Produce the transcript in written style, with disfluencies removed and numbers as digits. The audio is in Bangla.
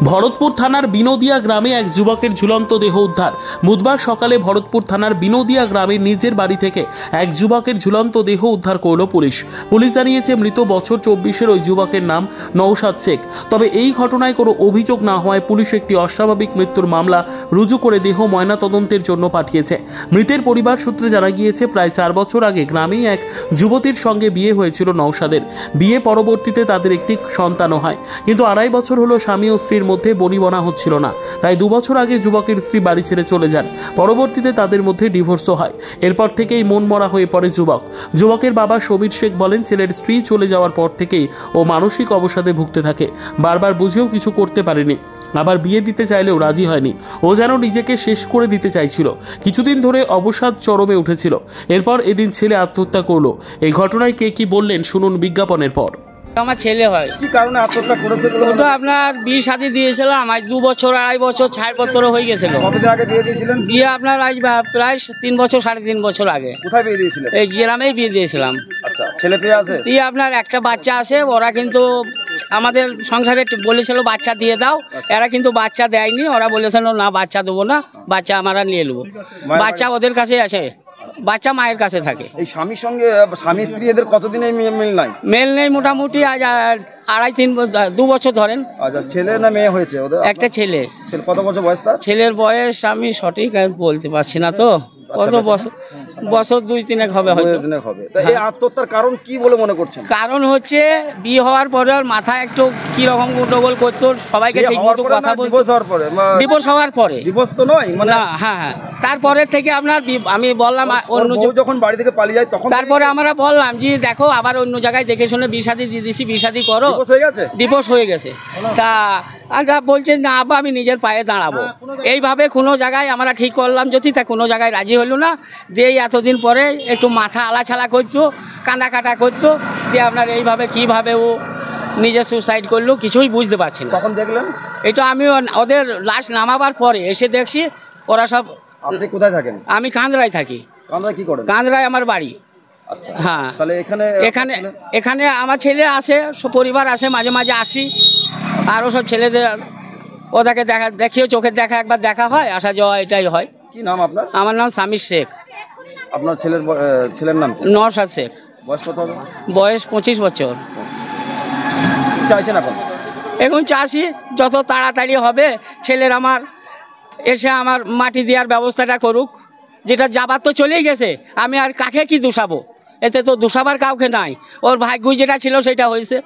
ভরতপুর থানার বিনোদিয়া গ্রামে এক যুবকের ঝুলন্ত দেহ উদ্ধার। বুধবার সকালে ভরতপুর থানার বিনোদিয়া গ্রামের নিজের বাড়ি থেকে এক যুবকের ঝুলন্ত দেহ উদ্ধার করল পুলিশ। পুলিশ জানিয়েছে মৃত বছর 24-এর ওই যুবকের নাম নওশাদ শেখ। তবে এই ঘটনায় কোনো অভিযোগ না হওয়ায় পুলিশ একটি অস্বাভাবিক মৃত্যুর মামলা রুজু করে দেহ ময়নাতদন্তের জন্য পাঠিয়েছে। মৃতের পরিবার সূত্রে জানা গিয়েছে প্রায় 4 বছর আগে গ্রামেই এক যুবতীর সঙ্গে বিয়ে হয়েছিল নওশাদের। বিয়ে পরবর্তীতে তাদের একটি সন্তানও হয়, কিন্তু 2.5 বছর হলো স্বামী ও স্ত্রীর মধ্যে বনিবনা হচ্ছিল না। তাই 2 বছর আগে যুবকের স্ত্রী বাড়ি ছেড়ে চলে যান। পরবর্তীতে তাদের মধ্যে ডিভোর্সও হয়। এরপর থেকেই মন মরা হয়ে পড়ে যুবকের বাবা সমীর শেখ বলেন, ছেলের স্ত্রী চলে যাওয়ার পর থেকেই ও মানসিক অবসাদে ভুগতে থাকে। বারবার বুঝেও কিছু করতে পারেনি, আবার বিয়ে দিতে চাইলেও রাজি হয়নি। ও যেন নিজেকে শেষ করে দিতে চাইছিল। কিছুদিন ধরে অবসাদ চরমে উঠেছিল। এরপর এদিন ছেলে আত্মহত্যা করলো। এই ঘটনায় কে কি বললেন শুনুন বিজ্ঞাপনের পর। আমার ছেলে হয়, কি কারণে আত্মহত্যা করেছে? ওটা আপনার বিয়ে শাদী দিয়েছিল, আমার 2 বছর 2.5 বছর ছাড়পত্র হয়ে গেছিল। কতদিন আগে বিয়ে দিয়েছিলেন? বিয়ে আপনার আজ প্রায় 3 বছর 3.5 বছর আগে। কোথায় বিয়ে দিয়েছিলেন? এই গ্রামেই বিয়ে দিয়েছিলাম। আচ্ছা, ছেলে পেয়ে আছে? দিয়ে আপনার একটা বাচ্চা আছে। ওরা কিন্তু আমাদের সংসারে বলেছিল বাচ্চা দিয়ে দাও, এরা কিন্তু বাচ্চা দেয়নি। ওরা বলেছিল না বাচ্চা দেবো না, বাচ্চা আমরা নিয়ে নেবো। বাচ্চা ওদের কাছে আছে, বাচ্চা মায়ের কাছে থাকে। এই স্বামীর সঙ্গে স্বামী স্ত্রী এদের কতদিনে মিল নাই? মেল নেই, মোটামুটি আজ 2 বছর ধরেন। আচ্ছা, ছেলে না মেয়ে হয়েছে ওদের? একটা ছেলে। ছেলে কত বছর বয়স তার? ছেলের বয়স আমি সঠিক বলতে পারছি না, তো কত বছর 2-3 হবে হয়তো। এই আত্মহত্যার কারণ কি বলে মনে করছেন? কারণ হচ্ছে বিয়ে হওয়ার পরে ওর মাথায় একটু কি রকম গন্ডগোল করতো, সবাইকে ঠিক মতো কথা বলতো। ডিভোর্স হওয়ার পরে? ডিভোর্স তো নয় মানে না, হ্যাঁ হ্যাঁ, তারপরে থেকে আপনার আমি বললাম অন্য যখন বাড়ি থেকে পালিয়ে যায় তখন তারপরে আমরা বললাম যে দেখো আবার অন্য জায়গায় দেখে শুনে বিয়ে শাদী দিয়ে দিছি, বিয়ে শাদী করো। ডিভোর্স হয়ে গেছে। তা আমরা বলছে না আব্বা আমি নিজের পায়ে দাঁড়াবো। এইভাবে কোনো জায়গায় আমরা ঠিক করলাম যদি, তা কোনো জায়গায় রাজি হলো না। দিয়ে এতদিন পরে একটু মাথা আলাছালা করতো, কান্দা কাটা করতো। দিয়ে আপনার এইভাবে কিভাবে ও নিজে সুসাইড করলো কিছুই বুঝতে পারছি না। তখন দেখলেন? এটা আমি ওদের লাশ নামাবার পরে এসে দেখছি ওরা সব। আপনি কোথায় থাকেন? আমি কান্দ্রায় থাকি। কান্দ্রায় কি করেন? কান্দ্রায় আমার বাড়ি। আচ্ছা, হ্যাঁ। তাহলে এখানে আমার ছেলে আসে, পরিবার আসে, মাঝে মাঝে আসি। আরও সব ছেলেদের ওদেরকে দেখিও, চোখের দেখা একবার দেখা হয়, আসা যাওয়া এটাই হয়। কি নাম আপনার? আমার নাম সমীর শেখ। আপনার ছেলের নাম? নওশাদ শেখ। বয়স কত হবে? বয়স 25 বছর। চাইছেন এখন? এখন চাষি যত তাড়াতাড়ি হবে ছেলের আমার এসে আমার মাটি দেওয়ার ব্যবস্থাটা করুক। যেটা যাবার তো চলেই গেছে, আমি আর কাকে কি দোষাবো? এতে তো দোষাবার কাউকে নাই। ওর ভাগ্য যেটা ছিল সেটা হয়েছে।